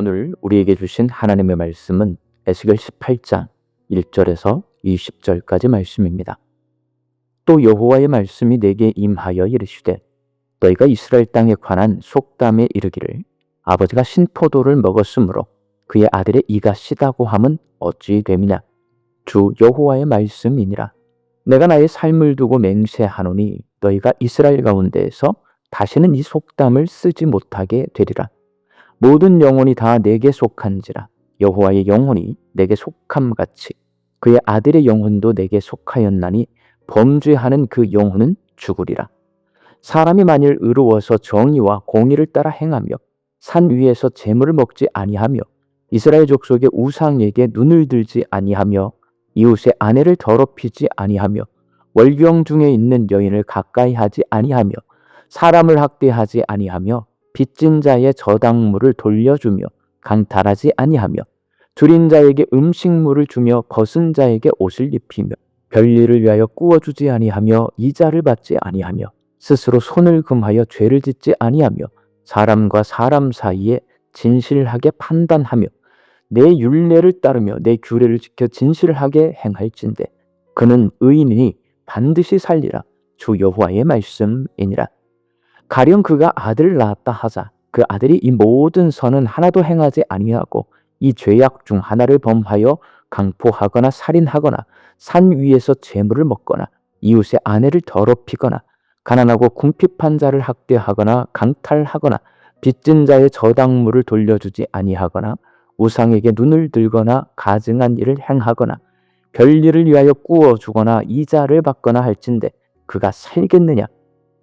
오늘 우리에게 주신 하나님의 말씀은 에스겔 18장 1절에서 20절까지 말씀입니다. 또 여호와의 말씀이 내게 임하여 이르시되 너희가 이스라엘 땅에 관한 속담에 이르기를 아버지가 신포도를 먹었으므로 그의 아들의 이가 시다고 함은 어찌 됨이냐. 주 여호와의 말씀이니라. 내가 나의 삶을 두고 맹세하노니 너희가 이스라엘 가운데에서 다시는 이 속담을 쓰지 못하게 되리라. 모든 영혼이 다 내게 속한지라. 여호와의 영혼이 내게 속함같이 그의 아들의 영혼도 내게 속하였나니 범죄하는 그 영혼은 죽으리라. 사람이 만일 의로워서 정의와 공의를 따라 행하며 산 위에서 재물을 먹지 아니하며 이스라엘 족속의 우상에게 눈을 들지 아니하며 이웃의 아내를 더럽히지 아니하며 월경 중에 있는 여인을 가까이 하지 아니하며 사람을 학대하지 아니하며 빚진 자의 저당물을 돌려주며 강탈하지 아니하며 줄인 자에게 음식물을 주며 벗은 자에게 옷을 입히며 별일을 위하여 꾸어주지 아니하며 이자를 받지 아니하며 스스로 손을 금하여 죄를 짓지 아니하며 사람과 사람 사이에 진실하게 판단하며 내 율례를 따르며 내 규례를 지켜 진실하게 행할진대 그는 의인이니 반드시 살리라. 주 여호와의 말씀이니라. 가령 그가 아들을 낳았다 하자 그 아들이 이 모든 선은 하나도 행하지 아니하고 이 죄악 중 하나를 범하여 강포하거나 살인하거나 산 위에서 재물을 먹거나 이웃의 아내를 더럽히거나 가난하고 궁핍한 자를 학대하거나 강탈하거나 빚진 자의 저당물을 돌려주지 아니하거나 우상에게 눈을 들거나 가증한 일을 행하거나 별일을 위하여 꾸어주거나 이자를 받거나 할진대 그가 살겠느냐.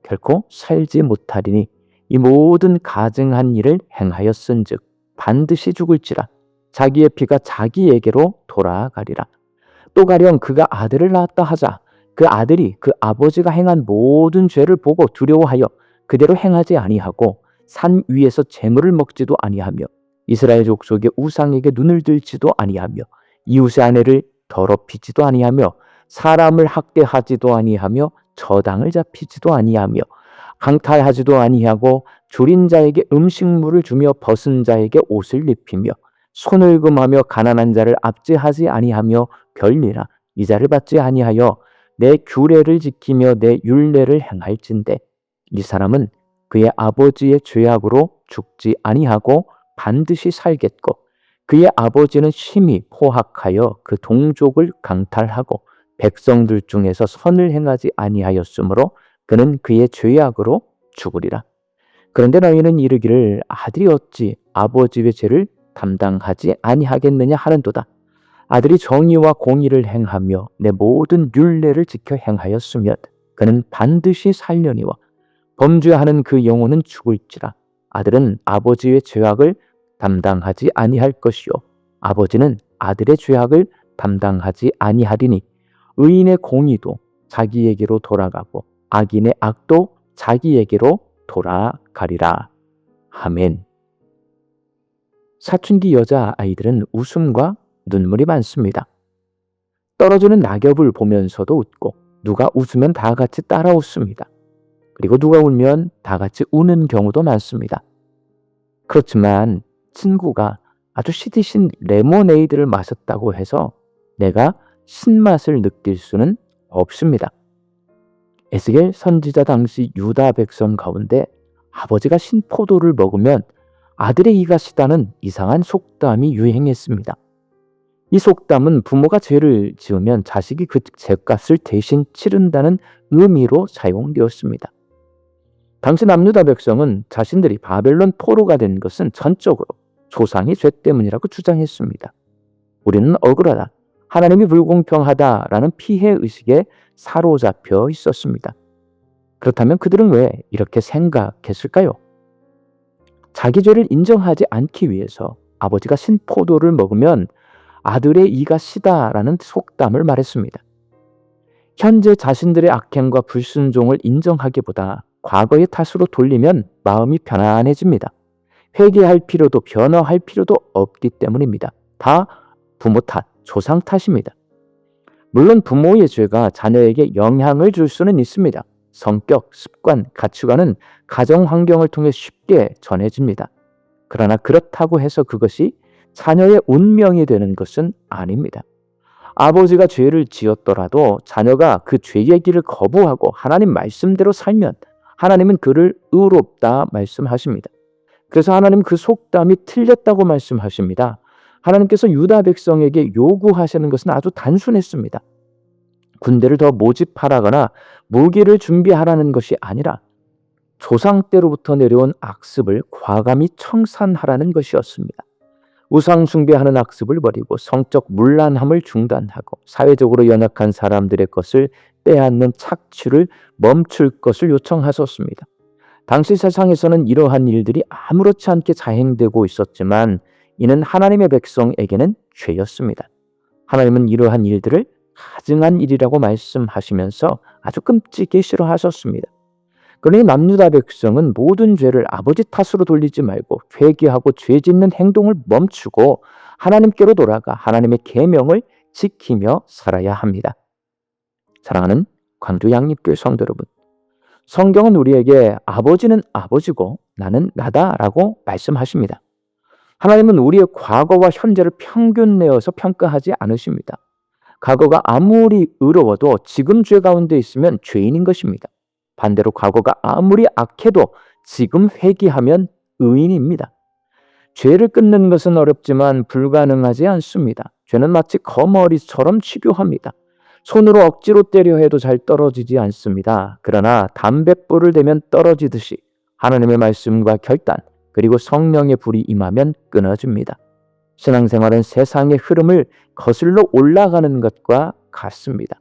결코 살지 못하리니 이 모든 가증한 일을 행하였은즉 반드시 죽을지라. 자기의 피가 자기에게로 돌아가리라. 또 가령 그가 아들을 낳았다 하자 그 아들이 그 아버지가 행한 모든 죄를 보고 두려워하여 그대로 행하지 아니하고 산 위에서 재물을 먹지도 아니하며 이스라엘 족속의 우상에게 눈을 들지도 아니하며 이웃의 아내를 더럽히지도 아니하며 사람을 학대하지도 아니하며 저당을 잡히지도 아니하며 강탈하지도 아니하고 줄인 자에게 음식물을 주며 벗은 자에게 옷을 입히며 손을 금하며 가난한 자를 압제하지 아니하며 별리라 이자를 받지 아니하여 내 규례를 지키며 내 율례를 행할진대 이 사람은 그의 아버지의 죄악으로 죽지 아니하고 반드시 살겠고 그의 아버지는 심히 포학하여 그 동족을 강탈하고 백성들 중에서 선을 행하지 아니하였으므로 그는 그의 죄악으로 죽으리라. 그런데 너희는 이르기를 아들이 어찌 아버지의 죄를 담당하지 아니하겠느냐 하는도다. 아들이 정의와 공의를 행하며 내 모든 율례를 지켜 행하였으면 그는 반드시 살려니와 범죄하는 그 영혼은 죽을지라. 아들은 아버지의 죄악을 담당하지 아니할 것이요 아버지는 아들의 죄악을 담당하지 아니하리니 의인의 공의도 자기에게로 돌아가고 악인의 악도 자기에게로 돌아가리라. 아멘. 사춘기 여자아이들은 웃음과 눈물이 많습니다. 떨어지는 낙엽을 보면서도 웃고 누가 웃으면 다 같이 따라 웃습니다. 그리고 누가 울면 다 같이 우는 경우도 많습니다. 그렇지만 친구가 아주 시디신 레모네이드를 마셨다고 해서 내가 신맛을 느낄 수는 없습니다. 에스겔 선지자 당시 유다 백성 가운데 아버지가 신포도를 먹으면 아들의 이가 시다는 이상한 속담이 유행했습니다. 이 속담은 부모가 죄를 지으면 자식이 그 죄값을 대신 치른다는 의미로 사용되었습니다. 당시 남유다 백성은 자신들이 바벨론 포로가 된 것은 전적으로 조상의 죄 때문이라고 주장했습니다. 우리는 억울하다, 하나님이 불공평하다라는 피해의식에 사로잡혀 있었습니다. 그렇다면 그들은 왜 이렇게 생각했을까요? 자기 죄를 인정하지 않기 위해서 아버지가 신포도를 먹으면 아들의 이가 시다라는 속담을 말했습니다. 현재 자신들의 악행과 불순종을 인정하기보다 과거의 탓으로 돌리면 마음이 편안해집니다. 회개할 필요도 변화할 필요도 없기 때문입니다. 다 부모 탓, 조상 탓입니다. 물론 부모의 죄가 자녀에게 영향을 줄 수는 있습니다. 성격, 습관, 가치관은 가정 환경을 통해 쉽게 전해집니다. 그러나 그렇다고 해서 그것이 자녀의 운명이 되는 것은 아닙니다. 아버지가 죄를 지었더라도 자녀가 그 죄의 길을 거부하고 하나님 말씀대로 살면 하나님은 그를 의롭다 말씀하십니다. 그래서 하나님 그 속담이 틀렸다고 말씀하십니다. 하나님께서 유다 백성에게 요구하시는 것은 아주 단순했습니다. 군대를 더 모집하라거나 무기를 준비하라는 것이 아니라 조상 때로부터 내려온 악습을 과감히 청산하라는 것이었습니다. 우상 숭배하는 악습을 버리고 성적 문란함을 중단하고 사회적으로 연약한 사람들의 것을 빼앗는 착취를 멈출 것을 요청하셨습니다. 당시 세상에서는 이러한 일들이 아무렇지 않게 자행되고 있었지만 이는 하나님의 백성에게는 죄였습니다. 하나님은 이러한 일들을 가증한 일이라고 말씀하시면서 아주 끔찍이 싫어하셨습니다. 그러니 남유다 백성은 모든 죄를 아버지 탓으로 돌리지 말고 회개하고 죄 짓는 행동을 멈추고 하나님께로 돌아가 하나님의 계명을 지키며 살아야 합니다. 사랑하는 광주 양립교회 성도 여러분, 성경은 우리에게 아버지는 아버지고 나는 나다라고 말씀하십니다. 하나님은 우리의 과거와 현재를 평균 내어서 평가하지 않으십니다. 과거가 아무리 의로워도 지금 죄 가운데 있으면 죄인인 것입니다. 반대로 과거가 아무리 악해도 지금 회개하면 의인입니다. 죄를 끊는 것은 어렵지만 불가능하지 않습니다. 죄는 마치 거머리처럼 치료합니다. 손으로 억지로 때려 해도 잘 떨어지지 않습니다. 그러나 담뱃불을 대면 떨어지듯이 하나님의 말씀과 결단 그리고 성령의 불이 임하면 끊어집니다. 신앙생활은 세상의 흐름을 거슬러 올라가는 것과 같습니다.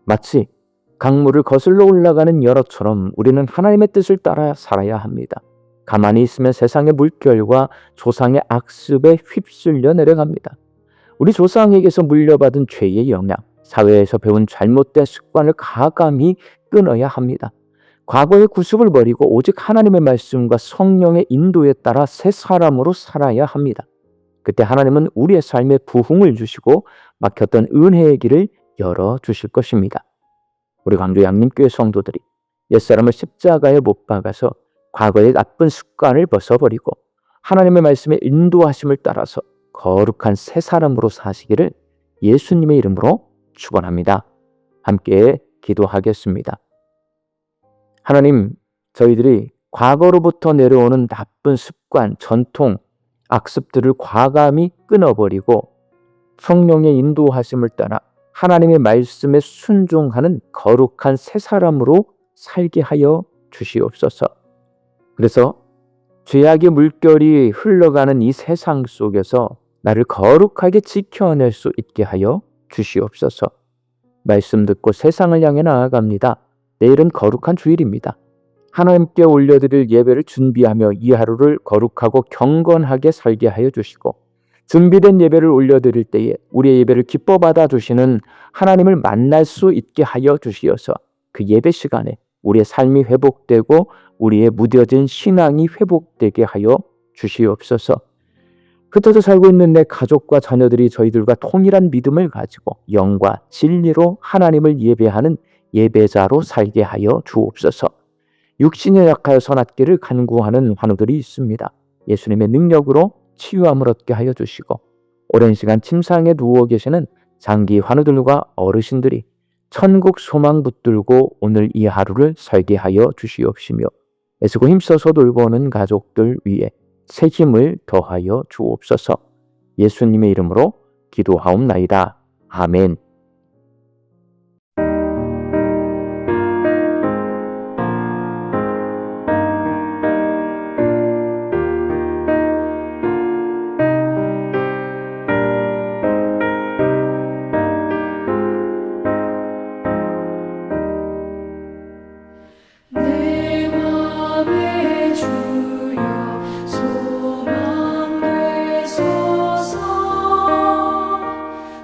마치 강물을 거슬러 올라가는 여로처럼 우리는 하나님의 뜻을 따라 살아야 합니다. 가만히 있으면 세상의 물결과 조상의 악습에 휩쓸려 내려갑니다. 우리 조상에게서 물려받은 죄의 영향, 사회에서 배운 잘못된 습관을 가감히 끊어야 합니다. 과거의 구습을 버리고 오직 하나님의 말씀과 성령의 인도에 따라 새 사람으로 살아야 합니다. 그때 하나님은 우리의 삶에 부흥을 주시고 막혔던 은혜의 길을 열어주실 것입니다. 우리 광주 양림교회 성도들이 옛사람을 십자가에 못 박아서 과거의 나쁜 습관을 벗어버리고 하나님의 말씀의 인도하심을 따라서 거룩한 새 사람으로 사시기를 예수님의 이름으로 축원합니다. 함께 기도하겠습니다. 하나님, 저희들이 과거로부터 내려오는 나쁜 습관, 전통, 악습들을 과감히 끊어버리고 성령의 인도하심을 따라 하나님의 말씀에 순종하는 거룩한 새 사람으로 살게 하여 주시옵소서. 그래서 죄악의 물결이 흘러가는 이 세상 속에서 나를 거룩하게 지켜낼 수 있게 하여 주시옵소서. 말씀 듣고 세상을 향해 나아갑니다. 내일은 거룩한 주일입니다. 하나님께 올려드릴 예배를 준비하며 이 하루를 거룩하고 경건하게 살게 하여 주시고 준비된 예배를 올려드릴 때에 우리의 예배를 기뻐 받아주시는 하나님을 만날 수 있게 하여 주시어서 그 예배 시간에 우리의 삶이 회복되고 우리의 무뎌진 신앙이 회복되게 하여 주시옵소서. 흩어져 살고 있는 내 가족과 자녀들이 저희들과 통일한 믿음을 가지고 영과 진리로 하나님을 예배하는 예배자로 살게 하여 주옵소서. 육신에 약하여 선악기를 간구하는 환우들이 있습니다. 예수님의 능력으로 치유함을 얻게 하여 주시고 오랜 시간 침상에 누워 계시는 장기 환우들과 어르신들이 천국 소망 붙들고 오늘 이 하루를 살게 하여 주시옵시며 애쓰고 힘써서 돌보는 가족들 위에 새 힘을 더하여 주옵소서. 예수님의 이름으로 기도하옵나이다. 아멘.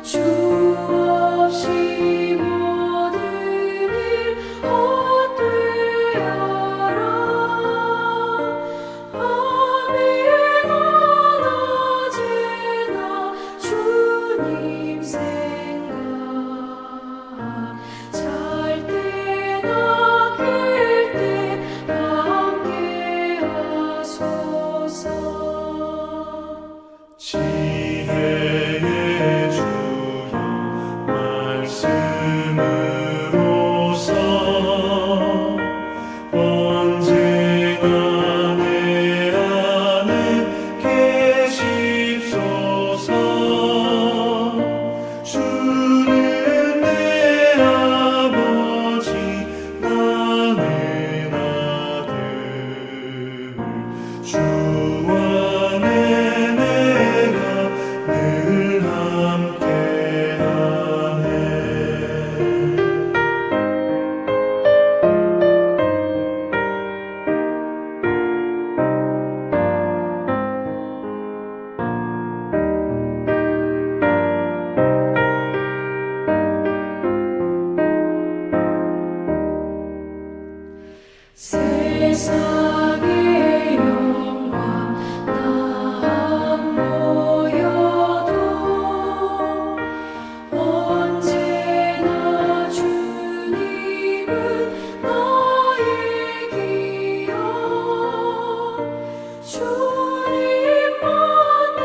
주여 세상의 영광 다 모여도 언제나 주님은 나의 기여 주님만 내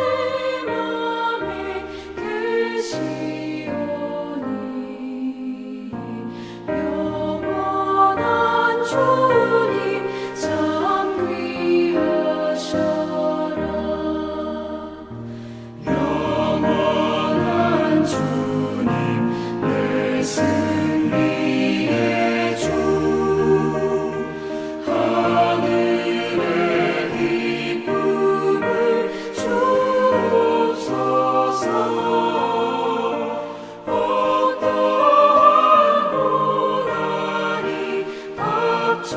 맘에 계시오니 영원한 주님 참 귀하셔라 영원한 주님 내 승리의 주 하늘의 기쁨을 주옵소서 어떠한 고난이 닥쳐